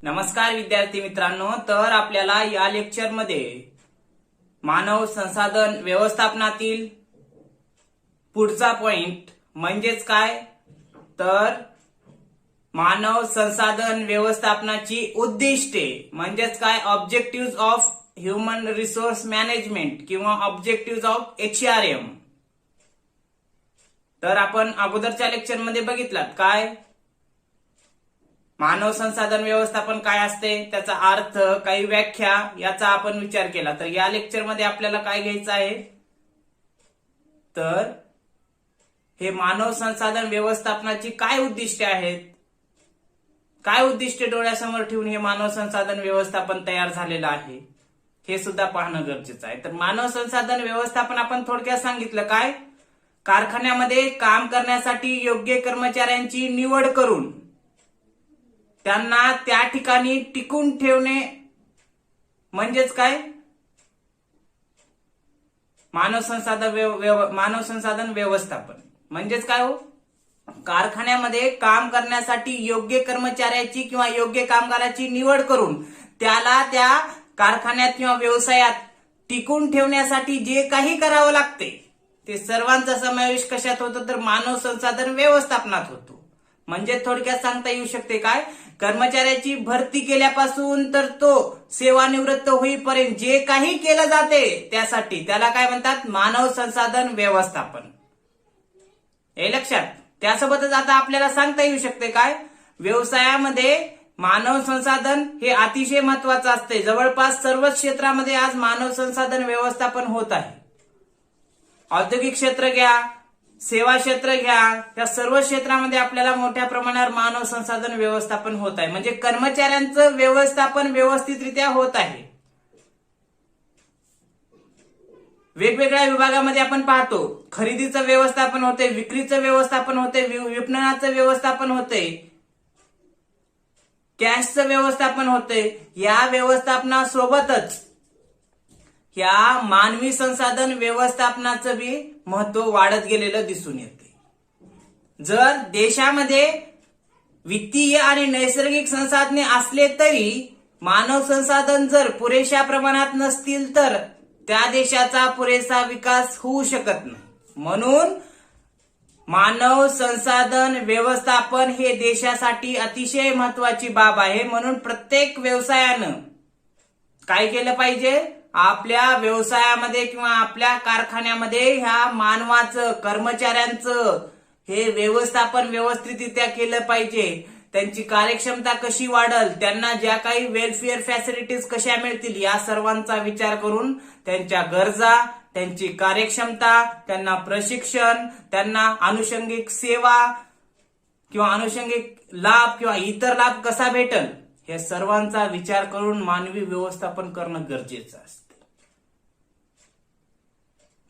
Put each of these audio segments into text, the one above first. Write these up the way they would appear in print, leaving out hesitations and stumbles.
नमस्कार विद्यार्थी मित्रांनो, तर आपल्याला या लेक्चरमध्ये मानव संसाधन व्यवस्थापनातील पुढचा पॉइंट म्हणजेच काय, तर मानव संसाधन व्यवस्थापनाची उद्दिष्टे म्हणजेच काय, objective of human resource management किंवा ऑब्जेक्टिव्ह ऑफ HRM. तर आपण अगोदरच्या लेक्चरमध्ये बघितलात काय, मानव संसाधन व्यवस्थापन काय असते, त्याचा अर्थ, काही व्याख्या याचा आपण विचार केला. तर या लेक्चरमध्ये आपल्याला काय घ्यायचं आहे, तर हे मानव संसाधन व्यवस्थापनाची काय उद्दिष्टे आहेत, काय उद्दिष्टे डोळ्यासमोर ठेवून हे मानव संसाधन व्यवस्थापन तयार झालेलं आहे हे सुद्धा पाहणं गरजेचं आहे. तर मानव संसाधन व्यवस्थापन आपण थोडक्यात सांगितलं काय, कारखान्यामध्ये काम करण्यासाठी योग्य कर्मचाऱ्यांची निवड करून त्यांना त्या ठिकाणी टिकून ठेवणे म्हणजेच काय, मानव संसाधन व्यवस्थापन म्हणजेच काय हो, कारखान्यामध्ये काम करण्यासाठी योग्य कर्मचाऱ्याची किंवा योग्य कामगाराची निवड करून त्याला त्या कारखान्यात किंवा व्यवसायात टिकून ठेवण्यासाठी जे काही करावं लागते ते सर्वांचा समावेश कशात होतो, तर मानव संसाधन व्यवस्थापनात होतो. म्हणजे थोडक्यात सांगता येऊ शकते काय, कर्मचाऱ्याची भरती केल्यापासून तर तो सेवानिवृत्त होईपर्यंत जे काही केलं जाते त्यासाठी त्याला काय म्हणतात, मानव संसाधन व्यवस्थापन. हे लक्षात. त्यासोबतच आता आपल्याला सांगता येऊ शकते काय, व्यवसायामध्ये मानव संसाधन हे अतिशय महत्वाचं असते. जवळपास सर्वच क्षेत्रामध्ये आज मानव संसाधन व्यवस्थापन होत आहे. औद्योगिक क्षेत्र घ्या, सेवा क्षेत्र घ्या, या सर्व क्षेत्रामध्ये आपल्याला मोठ्या प्रमाणावर मानव संसाधन व्यवस्थापन होत आहे. म्हणजे कर्मचाऱ्यांचं व्यवस्थापन व्यवस्थितरित्या होत आहे. वेगवेगळ्या विभागामध्ये आपण पाहतो, खरेदीचं व्यवस्थापन होते, विक्रीचं व्यवस्थापन होते, विपणनाचं व्यवस्थापन होते, कॅशचं व्यवस्थापन होते. या व्यवस्थापनासोबतच या मानवी संसाधन व्यवस्थापनाचं बी महत्व वाढत गेलेलं दिसून येते. जर देशामध्ये वित्तीय आणि नैसर्गिक संसाधने असले तरी मानव संसाधन जर पुरेशा प्रमाणात नसतील तर त्या देशाचा पुरेसा विकास होऊ शकत नाही. म्हणून मानव संसाधन व्यवस्थापन हे देशासाठी अतिशय महत्वाची बाब आहे. म्हणून प्रत्येक व्यवसायानं काय केलं पाहिजे, आपल्या व्यवसायामध्ये किंवा आपल्या कारखान्यामध्ये ह्या मानवाचं, कर्मचाऱ्यांचं हे व्यवस्थापन व्यवस्थितरित्या केलं पाहिजे. त्यांची कार्यक्षमता कशी वाढल, त्यांना ज्या काही वेलफेअर फॅसिलिटीज कशा मिळतील या सर्वांचा विचार करून त्यांच्या गरजा, त्यांची कार्यक्षमता, त्यांना प्रशिक्षण, त्यांना अनुषंगिक सेवा किंवा अनुषंगिक लाभ किंवा इतर लाभ कसा भेटल हे सर्वांचा विचार करून मानवी व्यवस्थापन करणं गरजेचं असतं.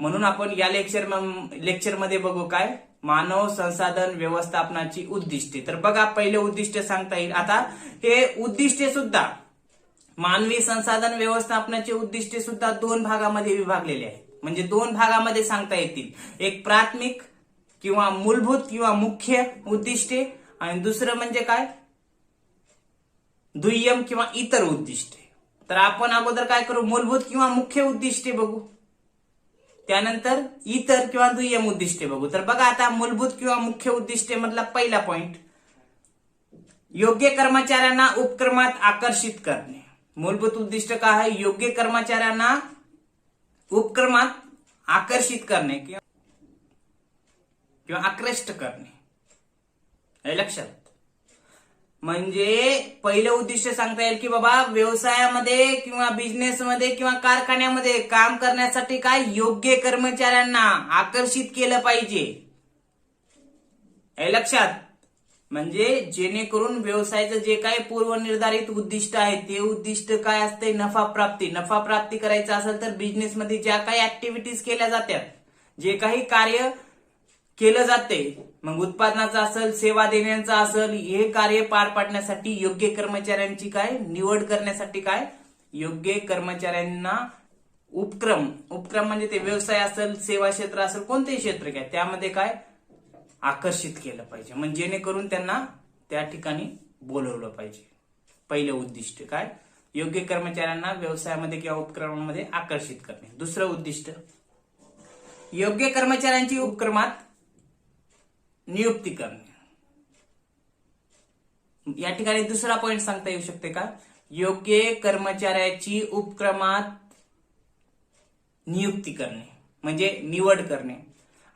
म्हणून आपण या लेक्चरमध्ये बघू काय, मानव संसाधन व्यवस्थापनाची उद्दिष्टे. तर बघा, पहिले उद्दिष्ट सांगता येईल. आता हे उद्दिष्टे सुद्धा, मानवी संसाधन व्यवस्थापनाचे उद्दिष्टे सुद्धा दोन भागामध्ये विभागलेले आहेत. म्हणजे दोन भागामध्ये सांगता येतील. एक प्राथमिक किंवा मूलभूत किंवा मुख्य उद्दिष्टे आणि दुसरं म्हणजे काय, दुय्यम किंवा इतर उद्दिष्टे. तर आपण अगोदर काय करू, मूलभूत किंवा मुख्य उद्दिष्टे बघू, त्यानंतर इतर किंवा दुय्यम उद्दिष्टे बघू. तर बघा, आता मूलभूत किंवा मुख्य उद्दिष्टे मधला पहिला पॉइंट, योग्य कर्मचाऱ्यांना उपक्रमात आकर्षित करणे. मूलभूत उद्दिष्ट काय आहे, योग्य कर्मचाऱ्यांना उपक्रमात आकर्षित करणे किंवा आकृष्ट करणे. हे लक्षात. म्हणजे पहिलं उद्दिष्ट सांगता येईल की बाबा, व्यवसायामध्ये किंवा बिझनेसमध्ये किंवा कारखान्यामध्ये काम करण्यासाठी काय, योग्य कर्मचाऱ्यांना आकर्षित केलं पाहिजे. हे लक्षात. म्हणजे जेणेकरून व्यवसायाचं जे काही पूर्वनिर्धारित उद्दिष्ट आहे ते उद्दिष्ट काय असते, नफा प्राप्ती करायचं असेल तर बिझनेसमध्ये ज्या काही ऍक्टिव्हिटीज केल्या जातात, जे काही कार्य केलं जाते, मग उत्पादनाचं असेल, सेवा देण्याचं असेल, हे कार्य पार पाडण्यासाठी योग्य कर्मचाऱ्यांची काय निवड करण्यासाठी काय, योग्य कर्मचाऱ्यांना उपक्रम म्हणजे ते व्यवसाय असेल, सेवा क्षेत्र असेल, कोणतेही क्षेत्र घ्या, त्यामध्ये काय आकर्षित केलं पाहिजे. म्हणजे जेणेकरून त्यांना त्या ठिकाणी बोलवलं पाहिजे. पहिलं उद्दिष्ट काय? योग्य कर्मचाऱ्यांना व्यवसायामध्ये किंवा उपक्रमामध्ये आकर्षित करणे. दुसरं उद्दिष्ट, योग्य कर्मचाऱ्यांची उपक्रमात नियुक्ती करणे. या ठिकाणी दुसरा पॉइंट सांगता येऊ शकते का? योग्य कर्मचाऱ्याची उपक्रमात नियुक्ती करणे म्हणजे निवड करणे.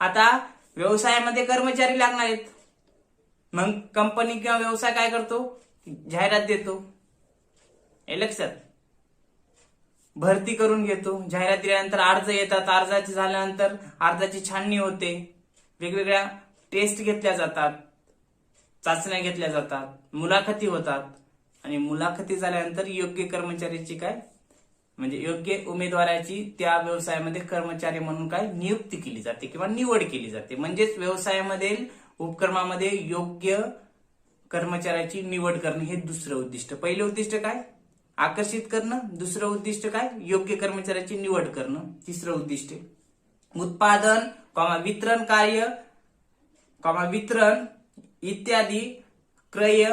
आता व्यवसायामध्ये कर्मचारी लागणार आहेत, मग कंपनी किंवा व्यवसाय काय करतो? जाहिरात देतो. हे लक्षात, भरती करून घेतो. जाहिरात दिल्यानंतर अर्ज येतात, अर्जाची झाल्यानंतर अर्जाची छाननी होते, वेगवेगळ्या टेस्ट घेतल्या जातात, चाचण्या घेतल्या जातात, मुलाखती होतात आणि मुलाखती झाल्यानंतर योग्य कर्मचाऱ्याची काय म्हणजे योग्य उमेदवाराची त्या व्यवसायामध्ये कर्मचारी म्हणून काय नियुक्ती केली जाते किंवा निवड केली जाते. म्हणजेच व्यवसायामधील उपक्रमामध्ये योग्य कर्मचाऱ्याची निवड करणे हे दुसरं उद्दिष्ट. पहिलं उद्दिष्ट काय? आकर्षित करणं. दुसरं उद्दिष्ट काय? योग्य कर्मचाऱ्याची निवड करणं. तिसरं उद्दिष्ट, उत्पादन, वितरण कार्य, वितरण इत्यादी क्रय,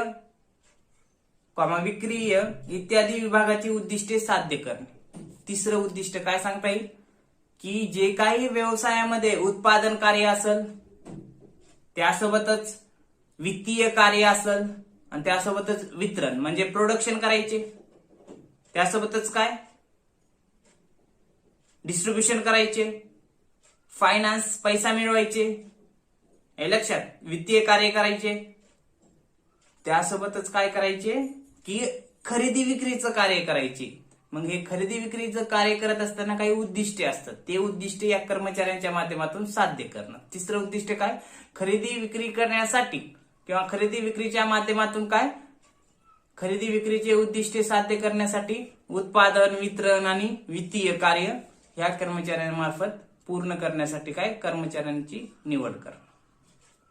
विक्रीय इत्यादी विभागाची उद्दिष्टे साध्य करणे. तिसरं उद्दिष्ट काय सांगता येईल की जे काही व्यवसायामध्ये उत्पादन कार्य असेल, त्यासोबतच वित्तीय कार्य असेल आणि त्यासोबतच वितरण म्हणजे प्रोडक्शन करायचे, त्यासोबतच काय डिस्ट्रीब्युशन करायचे, फायनान्स पैसा मिळवायचे, हे लक्षात, वित्तीय कार्य करायचे, त्यासोबतच काय करायचे की खरेदी विक्रीचं कार्य करायचे. मग हे खरेदी विक्रीचं कार्य करत असताना काही उद्दिष्टे असतात, ते उद्दिष्ट या कर्मचाऱ्यांच्या माध्यमातून साध्य करणं. तिसरं उद्दिष्ट काय? खरेदी विक्री करण्यासाठी किंवा खरेदी विक्रीच्या माध्यमातून काय खरेदी विक्रीचे उद्दिष्टे साध्य करण्यासाठी उत्पादन, वितरण आणि वित्तीय कार्य या कर्मचाऱ्यांमार्फत पूर्ण करण्यासाठी काय कर्मचाऱ्यांची निवड करणं.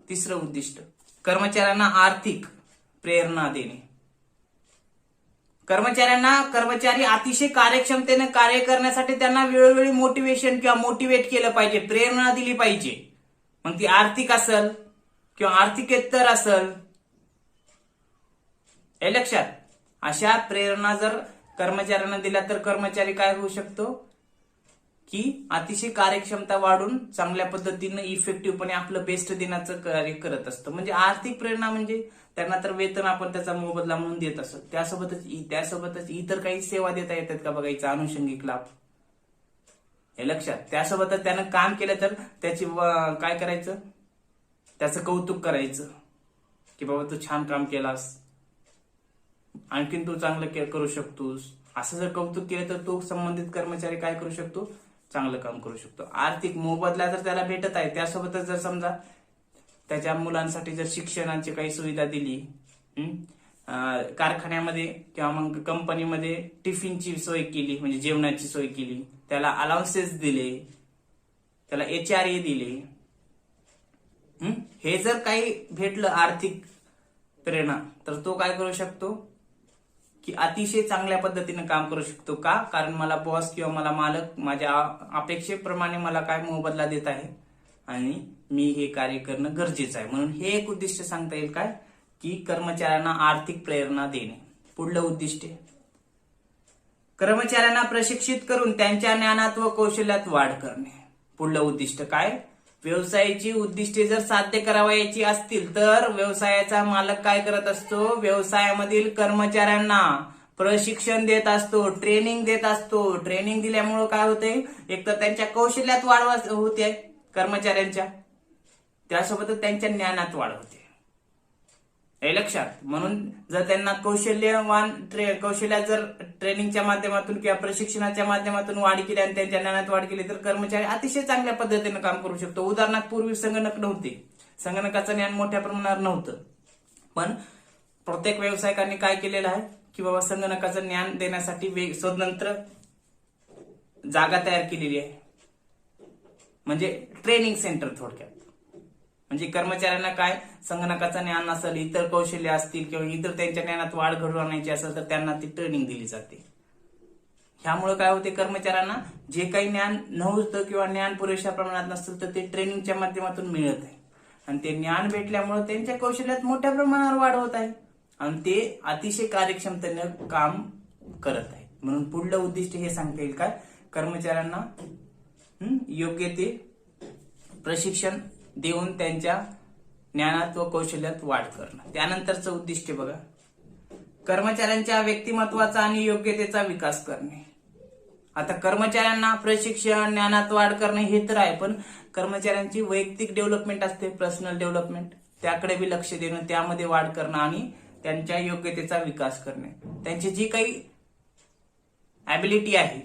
तिसरं उद्दिष्ट, कर्मचाऱ्यांना आर्थिक प्रेरणा देणे. कर्मचारी अतिशय कार्यक्षमतेने कार्य करण्यासाठी त्यांना वेळोवेळी मोटिवेशन किंवा मोटिवेट केलं पाहिजे, प्रेरणा दिली पाहिजे. मग ती आर्थिक असेल किंवा आर्थिकेतर असेल, हे लक्षात. अशा प्रेरणा जर कर्मचाऱ्यांना दिल्या तर कर्मचारी काय होऊ शकतो की अतिशय कार्यक्षमता वाढून चांगल्या पद्धतीनं इफेक्टिव्हपणे आपलं बेस्ट देण्याचं कार्य करत असतं. म्हणजे आर्थिक प्रेरणा म्हणजे त्यांना तर वेतन आपण त्याचा मोबदला म्हणून देत असतो, त्यासोबतच इतर काही सेवा देता येतात का बघायचा, अनुषंगिक लाभ, हे लक्षात. त्यासोबतच त्यानं काम केलं तर त्याची काय करायचं, त्याचं कौतुक करायचं की बाबा तू छान काम केलास, आणखीन तू चांगलं करू शकतोस. असं जर कौतुक केलं तर तो संबंधित कर्मचारी काय करू शकतो, चांगलं काम करू शकतो. आर्थिक मोबदला जर त्याला भेटत आहे, त्यासोबतच जर समजा त्याच्या मुलांसाठी जर शिक्षणाची काही सुविधा दिली, कारखान्यामध्ये किंवा मग कंपनीमध्ये टिफिनची सोय केली म्हणजे जेवणाची सोय केली, त्याला अलाउन्सेस दिले, त्याला HRA दिले, हे जर काही भेटलं आर्थिक प्रेरणा, तर तो काय करू शकतो की अतिशय चांगल्या पद्धतीने काम करू शकतो. का? कारण मला बॉस किंवा मला मालक माझ्या अपेक्षेप्रमाणे मला काय मोबदला देत आहे आणि मी हे कार्य करणं गरजेचं आहे. म्हणून हे एक उद्दिष्ट सांगता येईल काय की कर्मचाऱ्यांना आर्थिक प्रेरणा देणे. पुढलं उद्दिष्ट, कर्मचाऱ्यांना प्रशिक्षित करून त्यांच्या ज्ञानात व कौशल्यात वाढ करणे. पुढलं उद्दिष्ट काय? व्यवसायाची उद्दिष्टे जर साध्य करावयाची असतील तर व्यवसायाचा मालक काय करत असतो, व्यवसायामधील कर्मचाऱ्यांना प्रशिक्षण देत असतो, ट्रेनिंग देत असतो. ट्रेनिंग दिल्यामुळे काय होते, एक तर त्यांच्या कौशल्यात वाढ होते कर्मचाऱ्यांच्या, त्यासोबतच त्यांच्या ज्ञानात वाढ होते, हे लक्षात. म्हणून जर त्यांना कौशल्यात जर ट्रेनिंगच्या माध्यमातून किंवा प्रशिक्षणाच्या माध्यमातून वाढ केली आणि त्यांच्या ज्ञानात वाढ केली तर कर्मचारी अतिशय चांगल्या पद्धतीने काम करू शकतो. उदाहरणार्थ पूर्वी संगणक नव्हते, संगणकाचं ज्ञान मोठ्या प्रमाणावर नव्हतं, पण प्रत्येक व्यावसायिकांनी काय केलेलं आहे की बाबा संगणकाचं ज्ञान देण्यासाठी स्वतंत्र जागा तयार केलेली आहे, म्हणजे ट्रेनिंग सेंटर. थोडक्यात म्हणजे कर्मचाऱ्यांना काय संगणकाचं ज्ञान नसेल, इतर कौशल्य असतील किंवा इतर त्यांच्या ज्ञानात वाढ घडवून आणायची असेल तर त्यांना ती ट्रेनिंग दिली जाते. ह्यामुळे काय होते, कर्मचाऱ्यांना जे काही ज्ञान नव्हतं किंवा ज्ञान पुरेशा प्रमाणात नसतं तर ते ट्रेनिंगच्या माध्यमातून मिळत आहे आणि ते ज्ञान भेटल्यामुळे त्यांच्या कौशल्यात मोठ्या प्रमाणावर वाढ होत आहे आणि ते अतिशय कार्यक्षमतेने काम करत आहेत. म्हणून पुढलं उद्दिष्ट हे सांगता येईल काय, कर्मचाऱ्यांना योग्य ते प्रशिक्षण देऊन त्यांच्या ज्ञानात व कौशल्यात वाढ करणं. त्यानंतरचं उद्दिष्ट बघा, कर्मचाऱ्यांच्या व्यक्तिमत्वाचा आणि योग्यतेचा विकास करणे. आता कर्मचाऱ्यांना प्रशिक्षण, ज्ञानात वाढ करणे हे तर आहे, पण कर्मचाऱ्यांची वैयक्तिक डेव्हलपमेंट असते, पर्सनल डेव्हलपमेंट, त्याकडे बी लक्ष देणं, त्यामध्ये वाढ करणं आणि त्यांच्या योग्यतेचा विकास करणे. त्यांची जी काही ॲबिलिटी आहे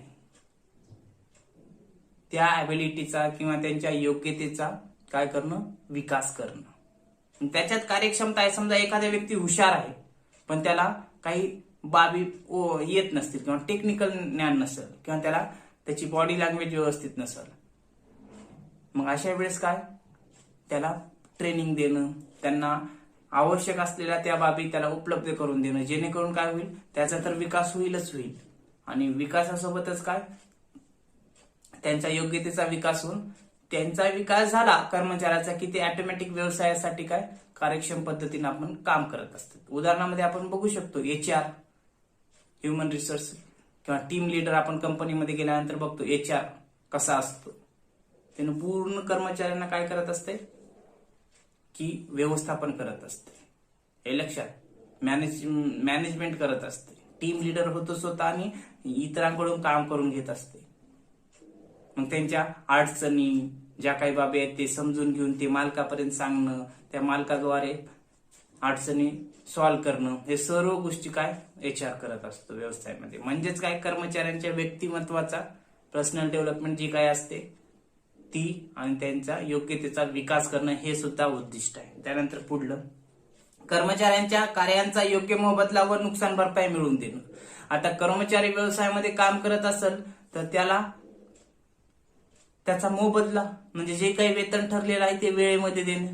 त्या ॲबिलिटीचा किंवा त्यांच्या योग्यतेचा काय करणं, विकास करणं. त्याच्यात कार्यक्षमता आहे. समजा एखादा व्यक्ती हुशार आहे पण त्याला काही बाबी येत नसतील किंवा टेक्निकल ज्ञान नसेल किंवा त्याला त्याची बॉडी लँग्वेज व्यवस्थित नसेल, मग अशा वेळेस काय, त्याला ट्रेनिंग देणं, त्यांना आवश्यक असलेल्या त्या बाबी त्याला उपलब्ध करून देणं, जेणेकरून काय होईल, त्याचा तर विकास होईलच होईल. आणि विकासासोबतच काय, त्यांच्या योग्यतेचा विकास होऊन त्यांचा विकास झाला कर्मचाऱ्याचा की ते ऑटोमॅटिक व्यवसायासाठी काय कार्यक्षम पद्धतीने आपण काम करत असतात. उदाहरणामध्ये आपण बघू शकतो HR, ह्युमन रिसोर्स किंवा टीम लीडर, आपण कंपनीमध्ये गेल्यानंतर बघतो HR कसा असतो. त्यानं पूर्ण कर्मचाऱ्यांना काय करत असते की व्यवस्थापन करत असते, हे लक्षात, मॅनेजमेंट करत असते. टीम लीडर होतो स्वतः आणि इतरांकडून काम करून घेत असते. मग त्यांच्या अडचणी ज्या काही बाबी आहेत ते समजून घेऊन ते मालकापर्यंत सांगणं, त्या मालकाद्वारे अडचणी सॉल्व्ह करणं, हे सर्व गोष्टी काय HR करत असतो व्यवसायामध्ये. म्हणजेच काय, कर्मचाऱ्यांच्या व्यक्तिमत्वाचा, पर्सनल डेव्हलपमेंट जी काय असते ती आणि त्यांचा योग्यतेचा विकास करणं हे सुद्धा उद्दिष्ट आहे. त्यानंतर पुढलं, कर्मचाऱ्यांच्या कार्यांचा योग्य मोबदला व नुकसान भरपाई मिळवून देणं. आता कर्मचारी व्यवसायामध्ये काम करत असेल तर त्याला त्याचा मोबदला म्हणजे जे काही वेतन ठरलेलं आहे ते वेळेमध्ये देणं,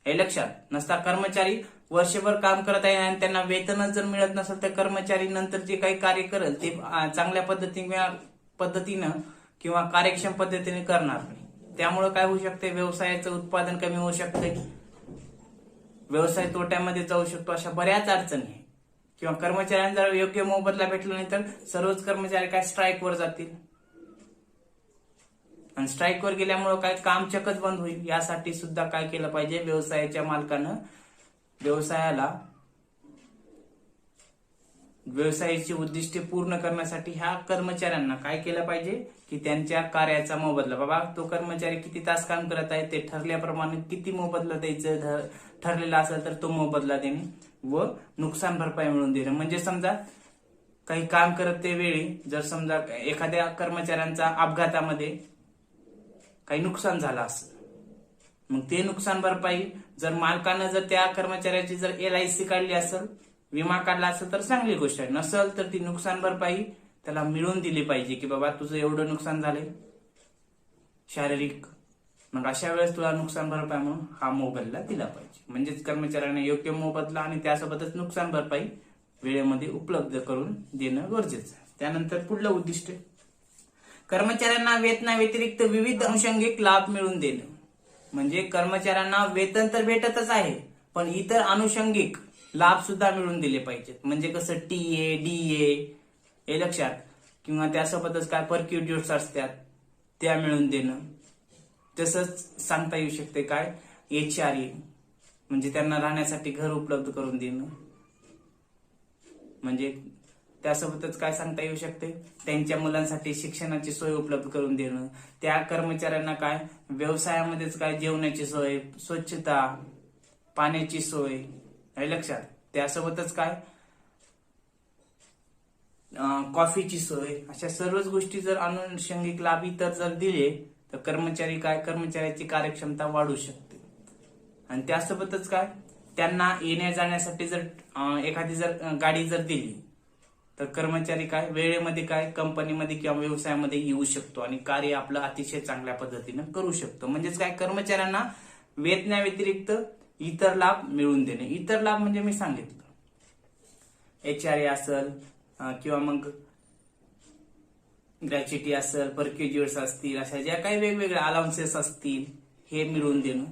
हे लक्षात. नसता कर्मचारी वर्षभर काम करत आहे आणि त्यांना वेतनच जर मिळत नसेल तर कर्मचारी नंतर जे काही कार्य करेल ते चांगल्या पद्धतीनं किंवा कार्यक्षम पद्धतीने करणार नाही. त्यामुळे काय होऊ शकते, व्यवसायाचं उत्पादन कमी होऊ शकते, व्यवसाय तोट्यामध्ये जाऊ शकतो. अशा बऱ्याच अडचणी आहे. किंवा कर्मचाऱ्यांना जर योग्य मोबदला भेटला नाही तर सर्वच कर्मचारी काय स्ट्राईकवर जातील आणि स्ट्राईकवर गेल्यामुळे काय काम चकच बंद होईल. यासाठी सुद्धा काय केलं पाहिजे, व्यवसायाच्या मालकानं व्यवसायाची उद्दिष्टे पूर्ण करण्यासाठी ह्या कर्मचाऱ्यांना काय केलं पाहिजे की त्यांच्या कार्याचा मोबदला, बाबा तो कर्मचारी किती तास काम करत आहे ते ठरल्याप्रमाणे किती मोबदला द्यायचं ठरलेला असेल तर तो मोबदला देणे व नुकसान भरपाई मिळवून देणं. म्हणजे समजा काही काम करत ते वेळी जर समजा एखाद्या कर्मचाऱ्यांचा अपघातामध्ये काही नुकसान झालं असेल, मग ते नुकसान भरपाई जर मालकानं जर त्या कर्मचाऱ्याची जर LIC काढली असेल, विमा काढला असेल तर चांगली गोष्ट आहे. नसेल तर ती नुकसान भरपाई त्याला मिळवून दिली पाहिजे की बाबा तुझं एवढं नुकसान झालंय शारीरिक, मग अशा वेळेस तुला नुकसान भरपाई म्हणून हा मोबदला दिला पाहिजे. म्हणजेच कर्मचाऱ्यांना योग्य मोबदला आणि त्यासोबतच नुकसान भरपाई वेळेमध्ये उपलब्ध करून देणं गरजेचं आहे. त्यानंतर पुढलं उद्दिष्ट, कर्मचाऱ्यांना वेतनाव्यतिरिक्त विविध अनुषंगिक लाभ मिळवून देणं. म्हणजे कर्मचाऱ्यांना वेतन तर भेटतच आहे पण इतर अनुषंगिक लाभ सुद्धा मिळवून दिले पाहिजेत. म्हणजे कसं TA, DA, हे लक्षात, किंवा त्यासोबतच काय परक्युट्यूट्स असतात त्या मिळवून देणं. तसंच सांगता येऊ शकते काय HRA, म्हणजे त्यांना राहण्यासाठी घर उपलब्ध करून देणं. म्हणजे त्यासोबतच काय सांगता येऊ शकते, त्यांच्या मुलांसाठी शिक्षणाची सोय उपलब्ध करून देणं. त्या कर्मचाऱ्यांना काय व्यवसायामध्येच काय जेवणाची सोय, स्वच्छता, पाण्याची सोय, हे लक्षात. त्यासोबतच काय कॉफीची सोय, अशा सर्वच गोष्टी जर अनुषंगिक लाभ इतर जर दिले तर कर्मचाऱ्याची कार्यक्षमता वाढू शकते. आणि त्यासोबतच काय त्यांना येण्या जाण्यासाठी जर एखादी जर गाडी जर दिली तर कर्मचारी काय वेळेमध्ये काय कंपनीमध्ये किंवा व्यवसायामध्ये येऊ शकतो आणि कार्य आपलं अतिशय चांगल्या पद्धतीनं करू शकतो. म्हणजेच काय कर्मचाऱ्यांना वेतनाव्यतिरिक्त इतर लाभ मिळवून देणे. इतर लाभ म्हणजे मी सांगितलं HRA असेल किंवा मग ग्रॅच्युटी असेल, परक्युट्यूट्स असतील, अशा ज्या काही वेगवेगळ्या अलाउन्सेस असतील हे मिळवून देणं.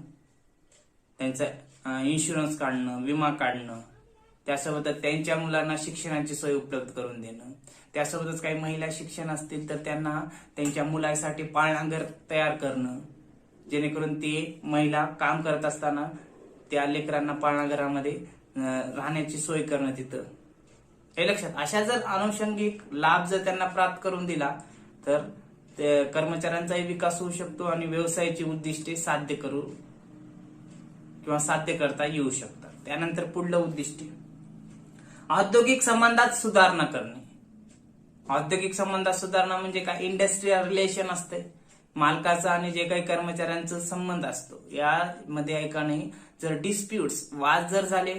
त्यांचा इन्शुरन्स काढणं, विमा काढणं, त्यासोबतच त्यांच्या मुलांना शिक्षणाची सोय उपलब्ध करून देणं, त्यासोबतच काही महिला शिक्षण असतील तर त्यांना त्यांच्या मुलासाठी पाळणाघर तयार करणं, जेणेकरून ते महिला काम करत असताना त्या लेकरांना पाळणाघरामध्ये राहण्याची सोय करणं तिथं, हे लक्षात. अशा जर अनुषंगिक लाभ जर त्यांना प्राप्त करून दिला तर कर्मचाऱ्यांचाही विकास होऊ शकतो आणि व्यवसायाची उद्दिष्टे साध्य करता येऊ शकतात. त्यानंतर पुढलं उद्दिष्ट औद्योगिक संबंधात सुधारणा करणे. औद्योगिक संबंधात सुधारणा म्हणजे काय? इंडस्ट्रियल रिलेशन असते, मालकाचा आणि जे काही कर्मचाऱ्यांचा संबंध असतो यामध्ये आहे का नाही, जर डिस्प्यूट्स वाद जर झाले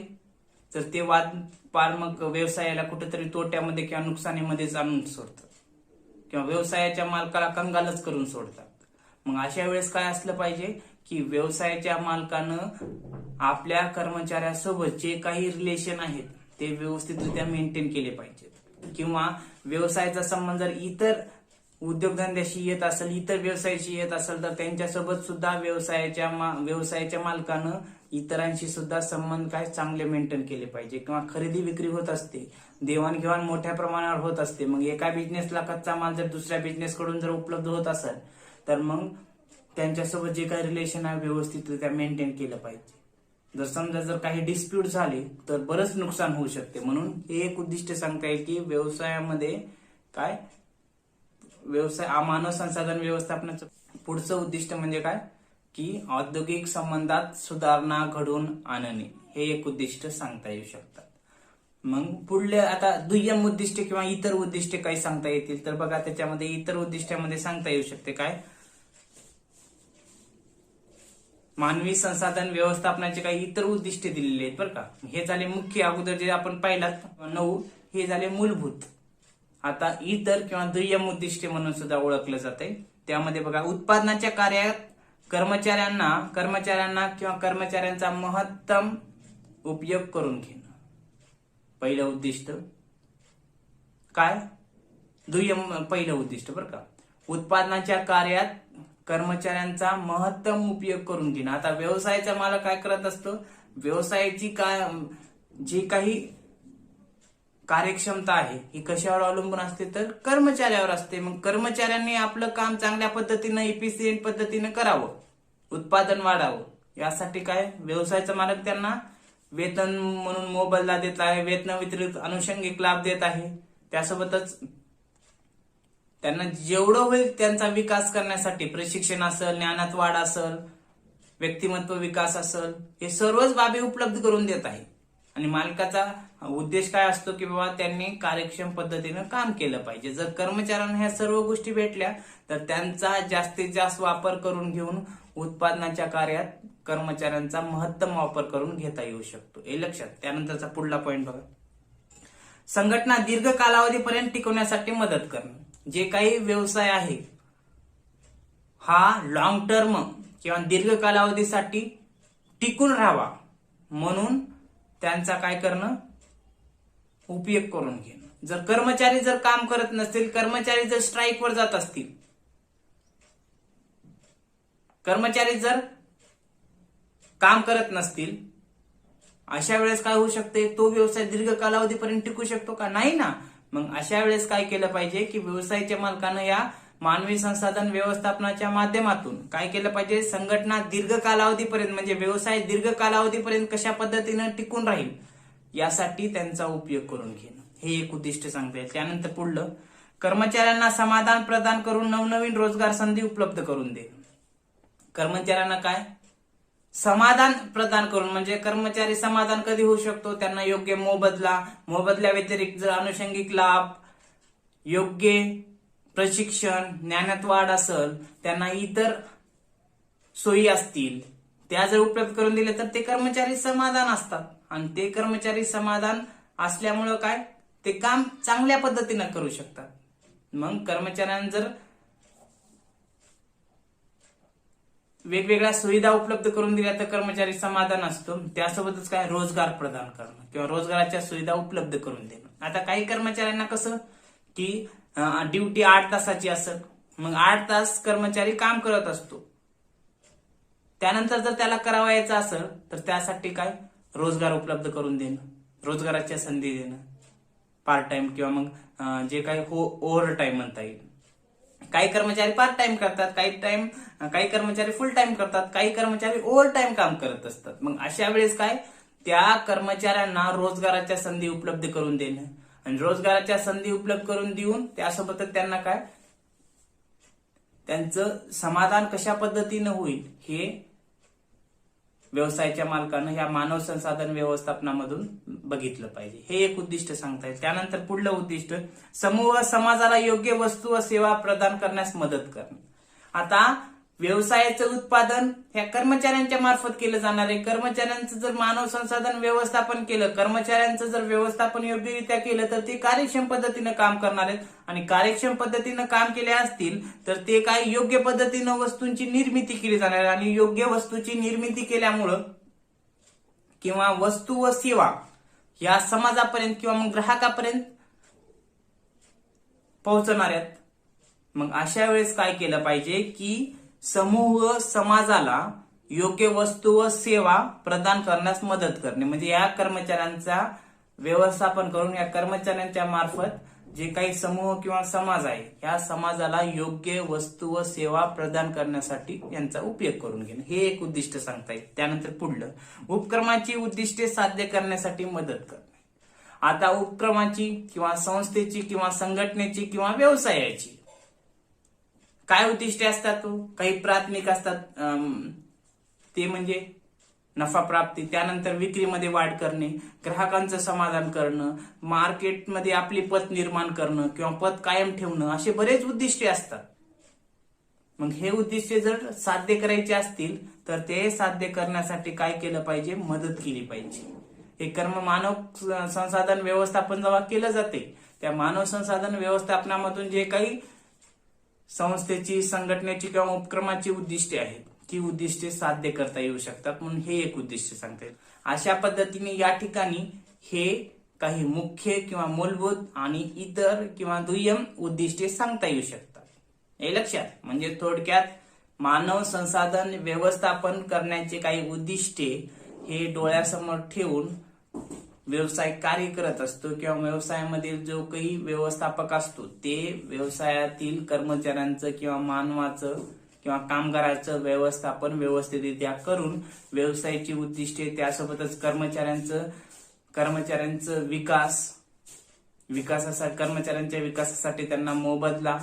तर ते वाद पार मग व्यवसायाला कुठेतरी तोट्यामध्ये किंवा नुकसानीमध्येच आणून सोडतात किंवा व्यवसायाच्या मालकाला कंगालच करून सोडतात. मग अशा वेळेस काय असलं पाहिजे की व्यवसायाच्या मालकानं आपल्या कर्मचाऱ्यासोबत जे काही रिलेशन आहेत ते व्यवस्थितरित्या मेंटेन केले पाहिजेत, किंवा व्यवसायाचा संबंध जर इतर उद्योगधंद्याशी येत असेल, इतर व्यवसायाशी येत असेल तर त्यांच्यासोबत सुद्धा व्यवसायाच्या मालकानं इतरांशी सुद्धा संबंध काय चांगले मेंटेन केले पाहिजे. किंवा खरेदी विक्री होत असते, देवाणघेवाण मोठ्या प्रमाणावर होत असते, मग एका बिझनेसला कच्चा माल जर दुसऱ्या बिझनेस कडून जर उपलब्ध होत असेल तर मग त्यांच्यासोबत जे काही रिलेशन आहे व्यवस्थितरित्या मेंटेन केलं पाहिजे. जर समजा जर काही डिस्प्यूट झाले तर बरंच नुकसान होऊ शकते. म्हणून हे एक उद्दिष्ट सांगता येईल की व्यवसायामध्ये काय, मानव संसाधन व्यवस्थापनाचं पुढचं उद्दिष्ट म्हणजे काय की औद्योगिक संबंधात सुधारणा घडवून आणणे, हे एक उद्दिष्ट सांगता येऊ शकतात. मग पुढले आता दुय्यम उद्दिष्ट किंवा इतर उद्दिष्टे काही सांगता येतील तर बघा, त्याच्यामध्ये इतर उद्दिष्टामध्ये सांगता येऊ शकते काय, मानवी संसाधन व्यवस्थापनाचे काही इतर उद्दिष्टे दिलेले आहेत बरं का. हे झाले मुख्य, अगोदर जे आपण पाहिलात 9, हे झाले मूलभूत. आता इतर किंवा दुय्यम उद्दिष्टे म्हणून सुद्धा ओळखलं जाते. त्यामध्ये बघा, उत्पादनाच्या कार्यात कर्मचाऱ्यांना किंवा कर्मचाऱ्यांचा महत्तम उपयोग करून घेणं, पहिलं उद्दिष्ट. काय पहिलं उद्दिष्ट बरं का, उत्पादनाच्या कार्यात कर्मचाऱ्यांचा महत्तम उपयोग करून घेणं. आता व्यवसायाचा मालक काय करत असतो, व्यवसायाची जी काही कार्यक्षमता आहे ही कशावर अवलंबून असते तर कर्मचाऱ्यावर असते. मग कर्मचाऱ्यांनी आपलं काम चांगल्या पद्धतीनं इफिशियंट पद्धतीनं करावं, उत्पादन वाढावं, यासाठी काय व्यवसायाचा मालक त्यांना वेतन म्हणून मोबदला देत आहे, वेतन व्यतिरिक्त अनुषंगिक लाभ देत आहे. त्यासोबतच त्यांना जेवढं होईल त्यांचा विकास करण्यासाठी प्रशिक्षण असेल, ज्ञानात वाढ असेल, व्यक्तिमत्व विकास असेल, हे सर्वच बाबी उपलब्ध करून देत आहे. आणि मालकाचा उद्देश काय असतो की बाबा त्यांनी कार्यक्षम पद्धतीनं काम केलं पाहिजे. जर कर्मचाऱ्यांना ह्या सर्व गोष्टी भेटल्या तर त्यांचा जास्तीत जास्त वापर करून घेऊन उत्पादनाच्या कार्यात कर्मचाऱ्यांचा महत्तम वापर करून घेता येऊ शकतो, हे लक्षात. त्यानंतरचा पुढला पॉइंट बघा, संघटना दीर्घ कालावधीपर्यंत टिकवण्यासाठी मदत करणं. जे काही व्यवसाय आहे हा लॉंग टर्म किंवा दीर्घ कालावधीसाठी टिकून राहावा म्हणून त्यांचा काय करणं, उपयोग करून घेणं. जर कर्मचारी जर काम करत नसतील, कर्मचारी जर स्ट्राईकवर जात असतील, कर्मचारी जर काम करत नसतील, अशा वेळेस काय होऊ शकते, तो व्यवसाय दीर्घ कालावधीपर्यंत टिकू शकतो का? नाही ना. मग अशा वेळेस काय केलं पाहिजे की व्यवसायाच्या मालकानं या मानवी संसाधन व्यवस्थापनाच्या माध्यमातून काय केलं पाहिजे, संघटना दीर्घ कालावधीपर्यंत म्हणजे व्यवसाय दीर्घ कालावधीपर्यंत कशा पद्धतीनं टिकून राहील यासाठी त्यांचा उपयोग करून घेणं, हे एक उद्दिष्ट सांगता येईल. त्यानंतर पुढलं, कर्मचाऱ्यांना समाधान प्रदान करून नवनवीन रोजगार संधी उपलब्ध करून दे. कर्मचाऱ्यांना काय समाधान प्रदान करून, म्हणजे कर्मचारी समाधान कधी होऊ शकतो, त्यांना योग्य मोबदल्या व्यतिरिक्त जर अनुषंगिक लाभ, योग्य प्रशिक्षण, ज्ञानात वाढ असेल, त्यांना इतर सोयी असतील, त्या जर उपलब्ध करून दिले तर ते कर्मचारी समाधान असतात. आणि ते कर्मचारी समाधान असल्यामुळं काय, ते काम चांगल्या पद्धतीनं करू शकतात. मग कर्मचाऱ्यांना जर वेगवेगळ्या सुविधा उपलब्ध करून दिल्या तर कर्मचारी समाधान असतो. त्यासोबतच काय, रोजगार प्रदान करणं किंवा रोजगाराच्या सुविधा उपलब्ध करून देणं. आता काही कर्मचाऱ्यांना कसं की ड्युटी 8 तासाची असेल, मग 8 तास कर्मचारी काम करत असतो, त्यानंतर जर त्याला करावायचं असेल तर त्यासाठी काय रोजगार उपलब्ध करून देणं. रोजगाराच्या संधी देणं, पार्ट टाइम किंवा मग जे काही ओव्हर टाइम म्हणता येईल. काही कर्मचारी पार्ट टाइम करतात, काही कर्मचारी फुल टाइम करतात, काही कर्मचारी ओव्हर टाइम काम करत असतात. मग अशा वेळेस काय, त्या कर्मचाऱ्यांना रोजगाराच्या संधी उपलब्ध करून देणं, आणि रोजगाराच्या संधी उपलब्ध करून देऊन त्यासोबतच त्यांना काय, त्यांचं समाधान कशा पद्धतीनं होईल हे व्यवसायाच्या मालकानं या मानव संसाधन व्यवस्थापनामधून बघितलं पाहिजे. हे एक उद्दिष्ट सांगता येईल. त्यानंतर पुढलं उद्दिष्ट, समूह समाजाला योग्य वस्तू व सेवा प्रदान करण्यास मदत करणे. आता व्यवसायाचं उत्पादन ह्या कर्मचाऱ्यांच्या मार्फत केलं जाणार आहे. कर्मचाऱ्यांचं जर मानव संसाधन व्यवस्थापन केलं, कर्मचाऱ्यांचं जर व्यवस्थापन योग्यरित्या केलं तर ते कार्यक्षम पद्धतीनं काम करणार आहेत, आणि कार्यक्षम पद्धतीनं काम केले असतील तर ते काय, योग्य पद्धतीनं वस्तूंची निर्मिती केली जाणार आहे. आणि योग्य वस्तूची निर्मिती केल्यामुळं किंवा वस्तू व सेवा या समाजापर्यंत किंवा मग ग्राहकापर्यंत पोहोचणार आहेत. मग अशा वेळेस काय केलं पाहिजे की समूह समाजाला योग्य वस्तू व सेवा प्रदान करण्यास मदत करणे. म्हणजे या कर्मचाऱ्यांचा व्यवस्थापन करून या कर्मचाऱ्यांच्या मार्फत जे काही समूह किंवा समाज आहे या समाजाला योग्य वस्तू व सेवा प्रदान करण्यासाठी यांचा उपयोग करून घेणं, हे एक उद्दिष्ट सांगता येईल. त्यानंतर पुढलं, उपक्रमाची उद्दिष्टे साध्य करण्यासाठी मदत करणे. आता उपक्रमाची किंवा संस्थेची किंवा संघटनेची किंवा व्यवसायाची काय उद्दिष्टे असतात, काही प्राथमिक असतात, ते म्हणजे नफा प्राप्ती, त्यानंतर विक्रीमध्ये वाढ करणे, ग्राहकांचं समाधान करणं, मार्केटमध्ये आपली पत निर्माण करणं किंवा पत कायम ठेवणं, असे बरेच उद्दिष्टे असतात. मग हे उद्दिष्टे जर साध्य करायचे असतील तर ते साध्य करण्यासाठी काय केलं पाहिजे, मदत केली पाहिजे. हे कर्म मानव संसाधन व्यवस्थापन जेव्हा केलं जाते त्या मानव संसाधन व्यवस्थापनामधून जे काही संस्थेची, संघटनेची किंवा उपक्रमाची उद्दिष्टे आहेत ती उद्दिष्टे साध्य करता येऊ शकतात. म्हणून हे एक उद्दिष्ट सांगता येईल. अशा पद्धतीने या ठिकाणी हे काही मुख्य किंवा मूलभूत आणि इतर किंवा दुय्यम उद्दिष्टे सांगता येऊ शकतात. हे लक्षात, म्हणजे थोडक्यात मानव संसाधन व्यवस्थापन करण्याचे काही उद्दिष्टे हे डोळ्यासमोर ठेवून व्यवसाय कार्य करत असतो किंवा व्यवसायामधील जो काही व्यवस्थापक असतो ते व्यवसायातील कर्मचाऱ्यांचं किंवा मानवाचं किंवा कामगाराचं व्यवस्थापन व्यवस्थितरित्या करून व्यवसायाची उद्दिष्टे, त्यासोबतच कर्मचाऱ्यांचं विकासासाठी, कर्मचाऱ्यांच्या विकासासाठी त्यांना मोबदला,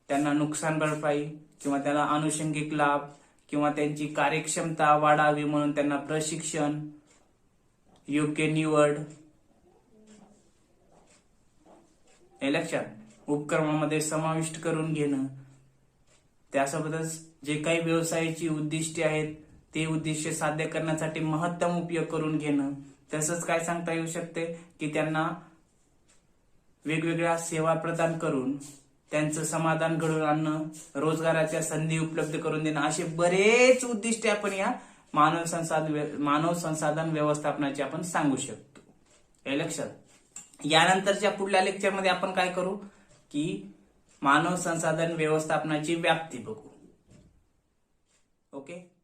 त्यांना नुकसान भरपाई किंवा त्याला आनुषंगिक लाभ किंवा त्यांची कार्यक्षमता वाढावी म्हणून त्यांना प्रशिक्षण, योग्य निवड, हे लक्षात उपक्रमामध्ये समाविष्ट करून घेणं. त्यासोबतच जे काही व्यवसायाची उद्दिष्टे आहेत ते उद्दिष्टे साध्य करण्यासाठी महत्तम उपयोग करून घेणं. तसंच काय सांगता येऊ शकते की त्यांना वेगवेगळ्या सेवा प्रदान करून त्यांचं समाधान घडवून आणणं, रोजगाराच्या संधी उपलब्ध करून देणं, असे बरेच उद्दिष्टे आपण या मानव संसाधन व्यवस्थापनाचे आपण सांगू शकतो. हे लक्षात. यानंतरच्या पुढल्या लेक्चरमध्ये आपण काय करू की मानव संसाधन व्यवस्थापनाची व्याप्ती बघू. ओके.